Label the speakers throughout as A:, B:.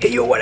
A: Hey yo, what?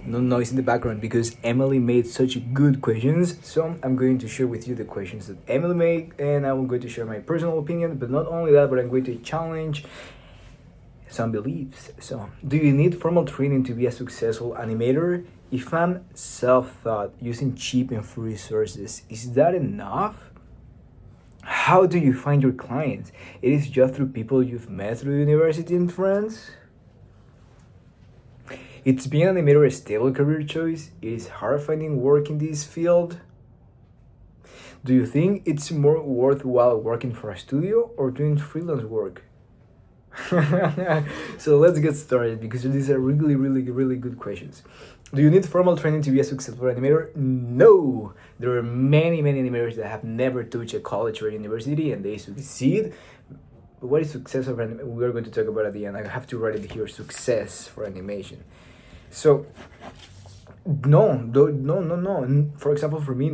A: No noise in the background because Emily made such good questions. So I'm going to share with you the questions that Emily made, and I'm going to share my personal opinion. But not only that, but I'm going to challenge some beliefs. So, do you need formal training to be a successful animator? If I'm self-taught using cheap and free resources, is that enough? How do you find your clients? It is just through people you've met through university and friends? It's being an animator a stable career choice? It is hard finding work in this field? Do you think it's more worthwhile working for a studio or doing freelance work? So let's get started because these are really good questions. Do you need formal training to be a successful animator? No! There are many animators that have never touched a college or university and they succeed. But what is success of animation? We're going to talk about at the end. I have to write it here, success for animation. So no. For example, for me,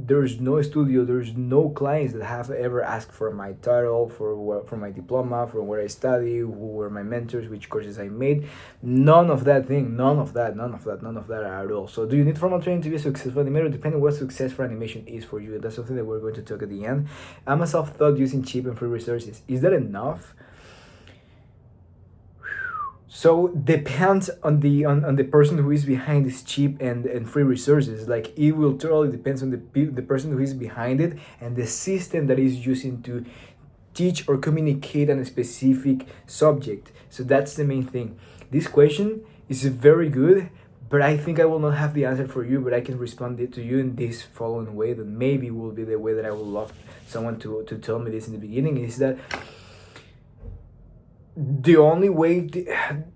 A: there's no studio, there's no clients that have ever asked for my title, for my diploma, for where I study, who were my mentors, which courses I made. None of that at all. So, do you need formal training to be a successful animator? Depending on what success for animation is for you. That's something that we're going to talk at the end. I'm a self-taught using cheap and free resources. Is that enough? So depends on the person who is behind this cheap and free resources. Like it will totally depends on the person who is behind it and the system that is using to teach or communicate on a specific subject. So that's the main thing. This question is very good, but I think I will not have the answer for you, but I can respond it to you in this following way that maybe will be the way that I would love someone to tell me this in the beginning, is that the only way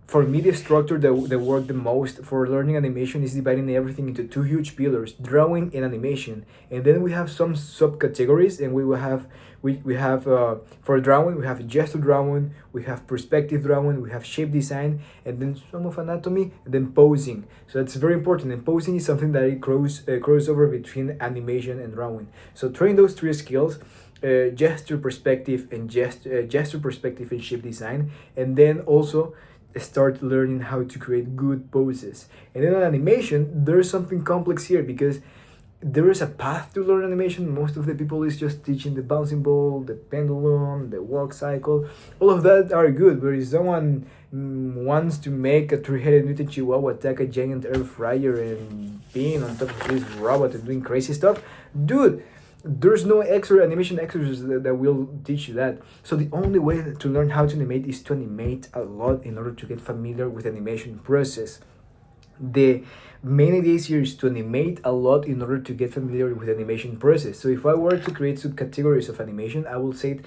A: for me the structure that worked the most for learning animation is dividing everything into two huge pillars, drawing and animation, and then we have some subcategories, and we have for drawing we have gesture drawing, we have perspective drawing, we have shape design, and then some of anatomy, and then posing. So that's very important, and posing is something that it cross over between animation and drawing. So train those three skills, gesture perspective and gesture perspective and shape design, and then also start learning how to create good poses. And then on animation there's something complex here because there is a path to learn animation. Most of the people is just teaching the bouncing ball, the pendulum, the walk cycle. All of that are good, but if someone wants to make a three-headed mutant chihuahua attack a giant air fryer and being on top of this robot and doing crazy stuff, dude, there's no extra animation exercises that will teach you that. So the only way to learn how to animate is to animate a lot in order to get familiar with the animation process. The main idea here is to animate a lot in order to get familiar with the animation process. So if I were to create subcategories of animation, I will say it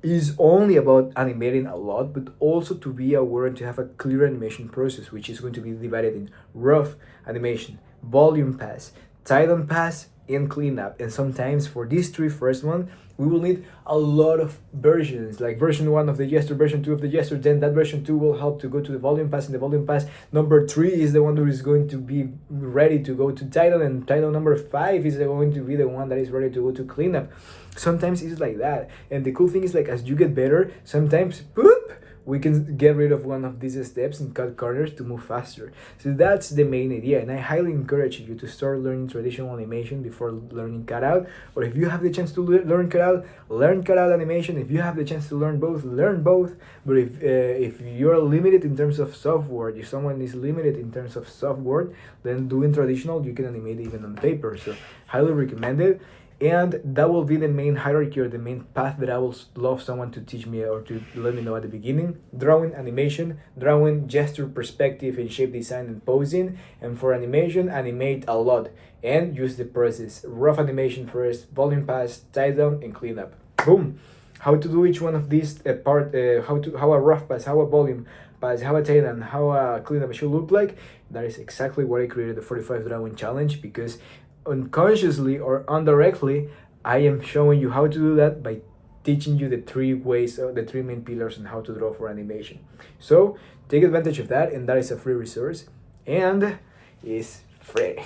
A: is only about animating a lot, but also to be aware and to have a clear animation process, which is going to be divided in rough animation, volume pass, tight-on pass, and cleanup. And sometimes for these three first one we will need a lot of versions, like version 1 of the gesture, version 2 of the gesture, then that version 2 will help to go to the volume pass, and the volume pass number 3 is the one who is going to be ready to go to title, and title number 5 is going to be the one that is ready to go to cleanup. Sometimes it's like that, and the cool thing is, like, as you get better, sometimes boop, we can get rid of one of these steps and cut corners to move faster. So that's the main idea, and I highly encourage you to start learning traditional animation before learning cutout. Or if you have the chance to learn cutout, learn cutout animation. If you have the chance to learn both, learn both. But if you're limited in terms of software, if someone is limited in terms of software, then doing traditional, you can animate even on paper. So highly recommend it. And that will be the main hierarchy or the main path that I will love someone to teach me or to let me know at the beginning. Drawing, animation, drawing, gesture, perspective, and shape design and posing. And for animation, animate a lot and use the process. Rough animation first, volume pass, tie down, and clean up. Boom! How to do each one of these how a rough pass, how a volume pass, how a tie down, how a cleanup should look like. That is exactly what I created the 45 drawing challenge, because unconsciously or indirectly I am showing you how to do that by teaching you the three ways, the three main pillars on how to draw for animation. So take advantage of that, and that is a free resource and is free.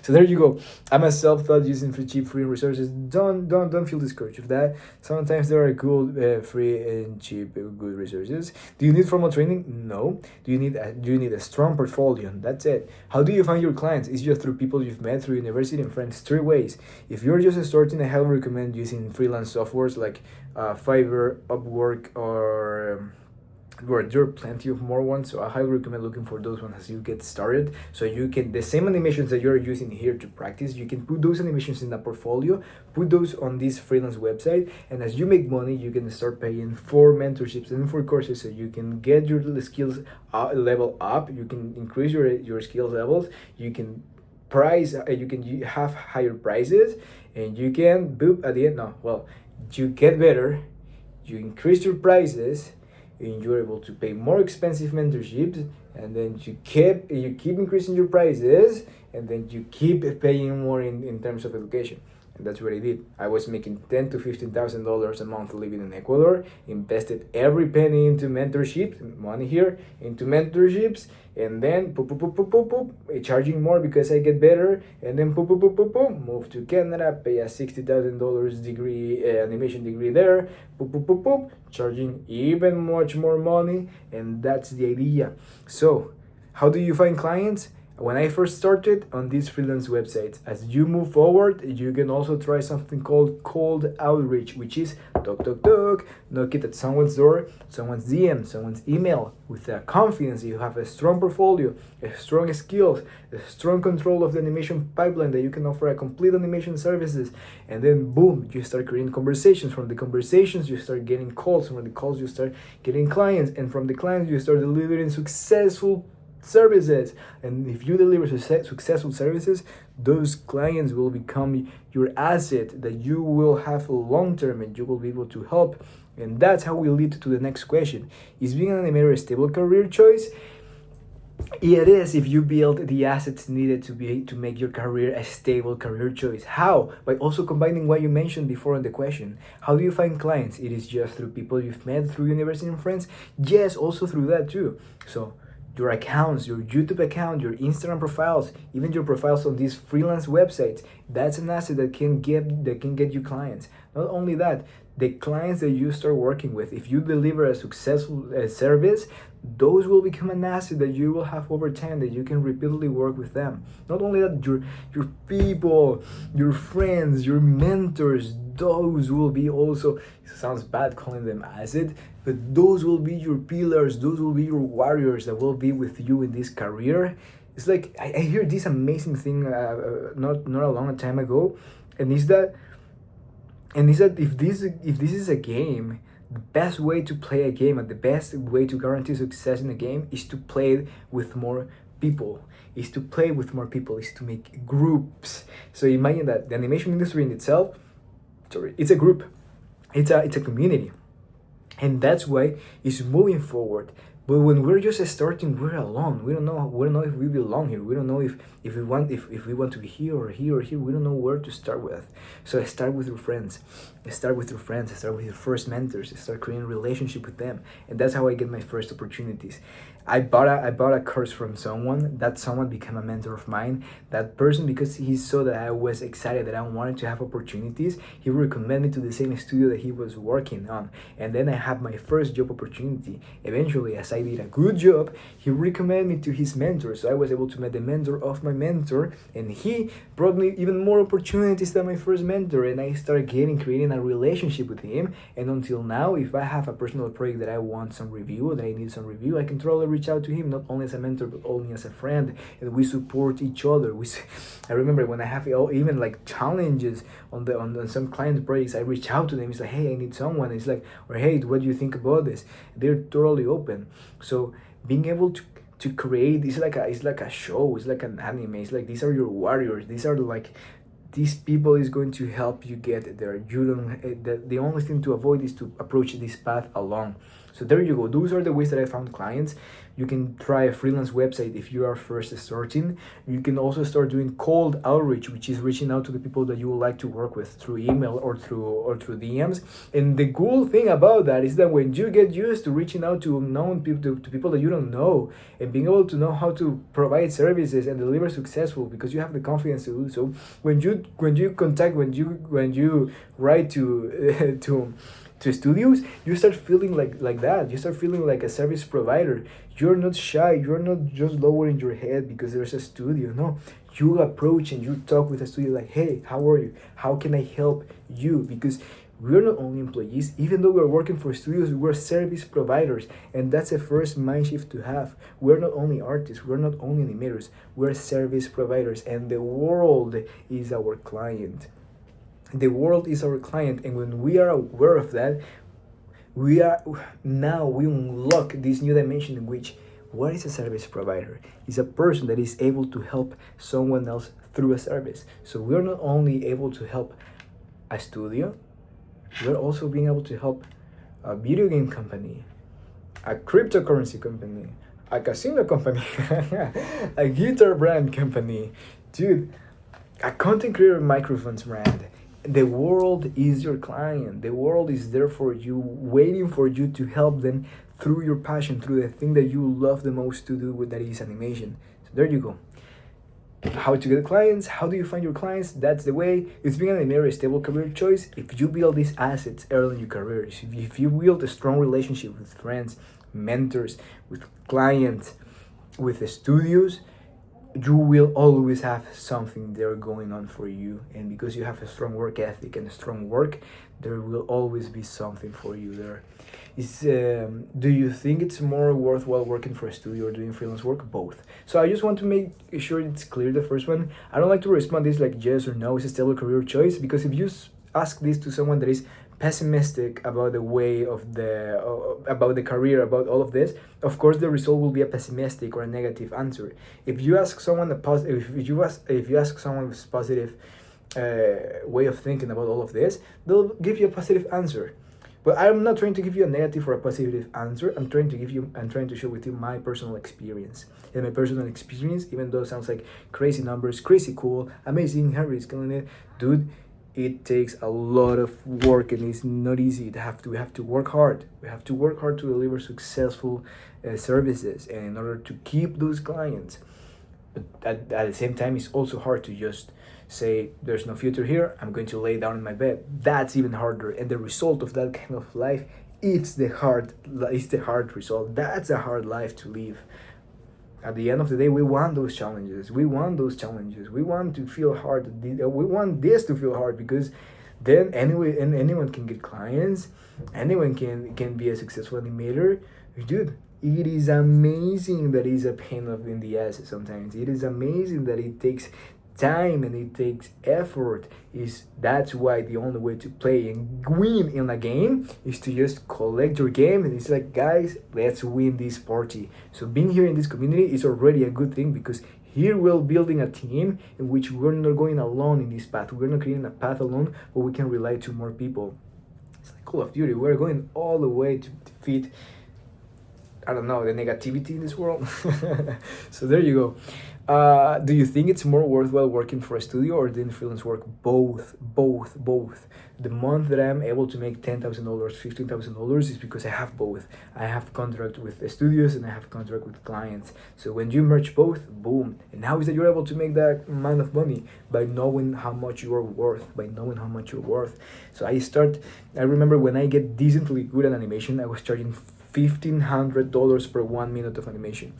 A: So there you go. I'm a self-taught using cheap free resources. Don't feel discouraged with that. Sometimes there are good free and cheap good resources. Do you need formal training? No. Do you need a strong portfolio? That's it. How do you find your clients? It's just through people you've met through university and friends. 3 ways. If you're just starting, I highly recommend using freelance softwares like Fiverr, Upwork, or there are plenty of more ones, so I highly recommend looking for those ones as you get started. So you can, the same animations that you're using here to practice, you can put those animations in a portfolio, put those on this freelance website, and as you make money, you can start paying for mentorships and for courses, so you can get your skills level up, you can increase your skills levels, you can you can have higher prices, and you can boop at the end. No, well, you get better, you increase your prices, and you're able to pay more expensive mentorships, and then you keep increasing your prices, and then you keep paying more in terms of education. And that's what I did. I was making $10,000 to $15,000 a month living in Ecuador, invested every penny into mentorships, money here, into mentorships, and then charging more because I get better, and then move to Canada, pay a $60,000 degree, animation degree there, charging even much more money, and that's the idea. So, how do you find clients? When I first started on these freelance websites, as you move forward, you can also try something called cold outreach, which is knock it at someone's door, someone's DM, someone's email with a confidence. You have a strong portfolio, a strong skills, a strong control of the animation pipeline that you can offer a complete animation services, and then boom, you start creating conversations. From the conversations, you start getting calls. From the calls, you start getting clients, and from the clients, you start delivering successful services. And if you deliver successful services, those clients will become your asset that you will have long term, and you will be able to help. And that's how we lead to the next question. Is being an animator a stable career choice? It is, if you build the assets needed to make your career a stable career choice. How? By also combining what you mentioned before in the question. How do you find clients? It is just through people you've met through university and friends. Yes, also through that too. So your accounts, your YouTube account, your Instagram profiles, even your profiles on these freelance websites, that's an asset that can get you clients. Not only that, the clients that you start working with, if you deliver a successful service, those will become an asset that you will have over time, that you can repeatedly work with them. Not only that, your people, your friends, your mentors, those will be also, it sounds bad calling them asset, but those will be your pillars, those will be your warriors that will be with you in this career. It's like, I heard this amazing thing not a long time ago, and is that if this is a game, the best way to play a game and the best way to guarantee success in a game is to play with more people, is to make groups. So imagine that the animation industry in itself, it's a group, it's a community, and that's why it's moving forward. But when we're just starting, we're alone. We don't know if we belong here. We don't know if we want to be here or here or here. We don't know where to start with. So start with your friends. Start with your first mentors. Start creating a relationship with them. And that's how I get my first opportunities. I bought a course from someone. That someone became a mentor of mine. That person, because he saw that I was excited, that I wanted to have opportunities, he recommended me to the same studio that he was working on. And then I had my first job opportunity. Eventually, as I did a good job, he recommended me to his mentor. So I was able to meet the mentor of my mentor, and he brought me even more opportunities than my first mentor. And I started creating a relationship with him. And until now, if I have a personal project that I want some review, that I need some review, I can totally reach out to him, not only as a mentor, but only as a friend. And we support each other. I remember when I have even like challenges on some client projects, I reach out to them. It's like, hey, I need someone. It's like, or hey, what do you think about this? They're totally open. So being able to create, it's like a show, it's like an anime, it's like these are your warriors, these people is going to help you get there. You don't, the only thing to avoid is to approach this path alone. So there you go. Those are the ways that I found clients. You can try a freelance website if you are first starting. You can also start doing cold outreach, which is reaching out to the people that you would like to work with through email or through DMs. And the cool thing about that is that when you get used to reaching out to unknown people, to people that you don't know, and being able to know how to provide services and deliver successful because you have the confidence to do so, when you write to to studios, you start feeling like that. You start feeling like a service provider. You're not shy. You're not just lowering your head because there's a studio. No, you approach and you talk with a studio like, hey, how are you? How can I help you? Because we're not only employees, even though we're working for studios, we're service providers. And that's the first mind shift to have. We're not only artists, we're not only animators, we're service providers, and the world is our client. The world is our client, and when we are aware of that, we unlock this new dimension in which what is a service provider? Is a person that is able to help someone else through a service. So we're not only able to help a studio, we're also being able to help a video game company, a cryptocurrency company, a casino company, a guitar brand company, dude, a content creator microphones brand. The world is your client. The world is there for you, waiting for you to help them through your passion, through the thing that you love the most to do, with that is animation. So there you go. How to get clients? How do you find your clients? That's the way. It's being an animator a stable career choice if you build these assets early in your career. If you build a strong relationship with friends, mentors, with clients, with the studios, you will always have something there going on for you. And because you have a strong work ethic and a strong work, there will always be something for you there. Do you think it's more worthwhile working for a studio or doing freelance work? Both. So I just want to make sure it's clear, the first one. I don't like to respond this like yes or no, it's a stable career choice, because if you ask this to someone that is pessimistic about the way of about the career, about all of this, of course the result will be a pessimistic or a negative answer. If you ask someone if you ask someone with positive way of thinking about all of this, they'll give you a positive answer. But I'm not trying to give you a negative or a positive answer. I'm trying to share with you my personal experience. And my personal experience, even though it sounds like crazy numbers, crazy cool, amazing, Harry's killing it, dude, it takes a lot of work and it's not easy. We have to work hard. We have to work hard to deliver successful services, and in order to keep those clients. But at the same time, it's also hard to just say there's no future here, I'm going to lay down in my bed. That's even harder, and the result of that kind of life, it's the hard result. That's a hard life to live. At the end of the day, we want those challenges. We want to feel hard. We want this to feel hard, because then anyone can get clients. Anyone can be a successful animator. Dude, it is amazing that it's a pain in the ass sometimes. It is amazing that it takes time and it takes effort. That's why the only way to play and win in a game is to just collect your game, and it's like, guys, let's win this party. So being here in this community is already a good thing, because here we're building a team in which we're not going alone in this path. We're not creating a path alone, but we can rely to more people. It's like Call of Duty. We're going all the way to defeat, I don't know, the negativity in this world. So there you go. Do you think it's more worthwhile working for a studio or doing freelance work? Both. The month that I'm able to make $10,000, $15,000 is because I have both. I have contract with the studios and I have contract with clients. So when you merge both, boom. And how is that you're able to make that amount of money? By knowing how much you are worth. So I remember when I get decently good at animation, I was charging $1,500 per 1 minute of animation.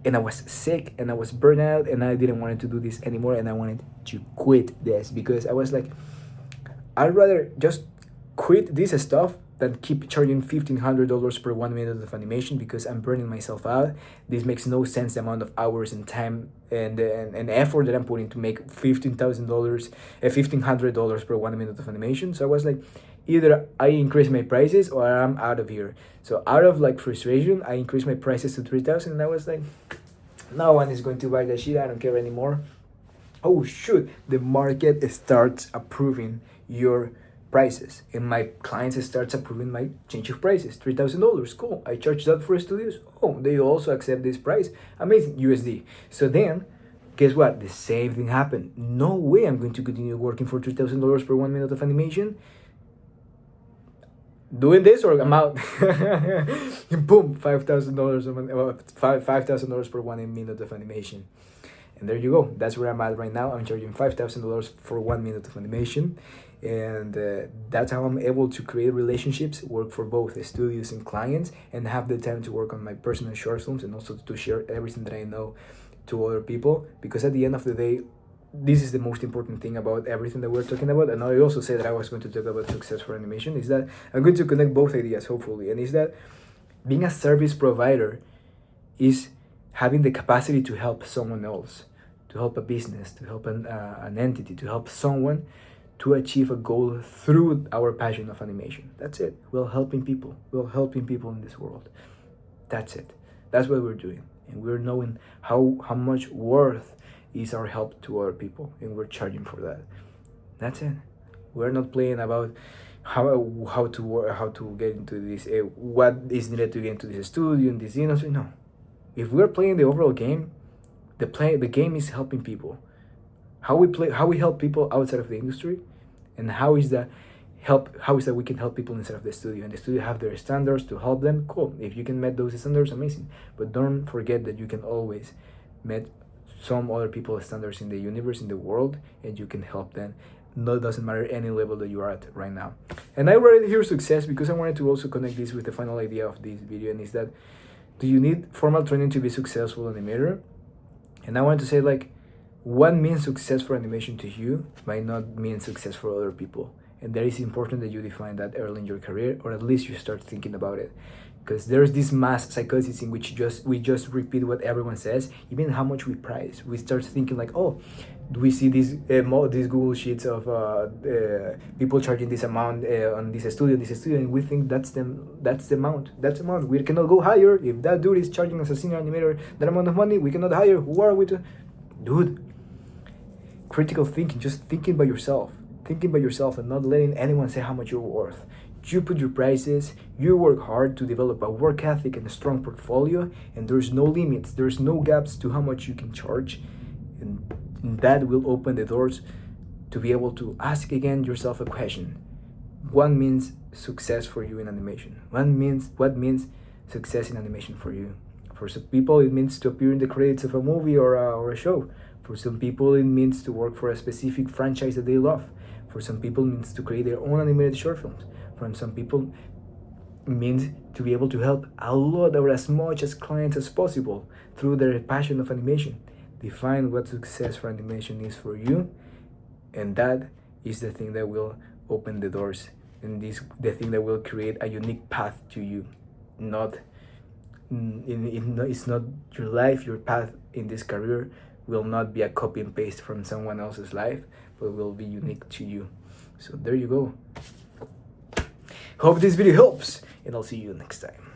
A: And I was sick and I was burnt out and I didn't want to do this anymore, and I wanted to quit this, because I was like, I'd rather just quit this stuff than keep charging $1,500 per 1 minute of animation, because I'm burning myself out. This makes no sense, the amount of hours and time and effort that I'm putting to make $1,500 per 1 minute of animation. So I was like, either I increase my prices or I'm out of here. So out of like frustration, I increased my prices to $3,000, and I was like, no one is going to buy that shit. I don't care anymore. Oh shoot, the market starts approving your prices, and my clients starts approving my change of prices. $3,000, cool. I charge that for studios. Oh, they also accept this price. Amazing, USD. So then, guess what? The same thing happened. No way I'm going to continue working for $3,000 per 1 minute of animation. Doing this or I'm out. Boom, $5,000 per 1 minute of animation. And there you go. That's where I'm at right now. I'm charging $5,000 for 1 minute of animation. And that's how I'm able to create relationships, work for both the studios and clients, and have the time to work on my personal short films, and also to share everything that I know to other people. Because at the end of the day, this is the most important thing about everything that we're talking about. And I also said that I was going to talk about success for animation, is that I'm going to connect both ideas, hopefully. And is that being a service provider is having the capacity to help someone else, to help a business, to help an entity, to help someone to achieve a goal through our passion of animation. That's it. We're helping people. We're helping people in this world. That's it. That's what we're doing. And we're knowing how much worth is our help to other people, and we're charging for that. That's it. We're not playing about how to get into this, what is needed to get into this studio and this industry. No. If we're playing the overall game, the game is helping people. How we help people outside of the industry, and how is that we can help people inside of the studio, and the studio have their standards to help them. Cool. If you can meet those standards, amazing. But don't forget that you can always meet some other people's standards in the universe, in the world, and you can help them. No, it doesn't matter any level that you are at right now. And I already hear success because I wanted to also connect this with the final idea of this video, and is that, do you need formal training to be successful animator? And I want to say, like, what means success for animation to you might not mean success for other people. And that is important that you define that early in your career, or at least you start thinking about it. Because there's this mass psychosis in which we just repeat what everyone says, even how much we price. We start thinking like, oh, do we see these Google sheets of people charging this amount on this studio, and we think that's the amount. We cannot go higher. If that dude is charging as a senior animator that amount of money, we cannot hire. Who are we to? Dude, critical thinking, just thinking by yourself, and not letting anyone say how much you're worth. You put your prices, you work hard to develop a work ethic and a strong portfolio, and there's no limits, there's no gaps to how much you can charge, and that will open the doors to be able to ask again yourself a question. What means success for you in animation? What means success in animation for you? For some people, it means to appear in the credits of a movie or a show. For some people, it means to work for a specific franchise that they love. For some people, it means to create their own animated short films. For some people, it means to be able to help a lot or as much as clients as possible through their passion of animation. Define what success for animation is for you, and that is the thing that will open the doors, and the thing that will create a unique path to you. It's not your life, your path in this career will not be a copy and paste from someone else's life, but will be unique to you. So there you go. Hope this video helps, and I'll see you next time.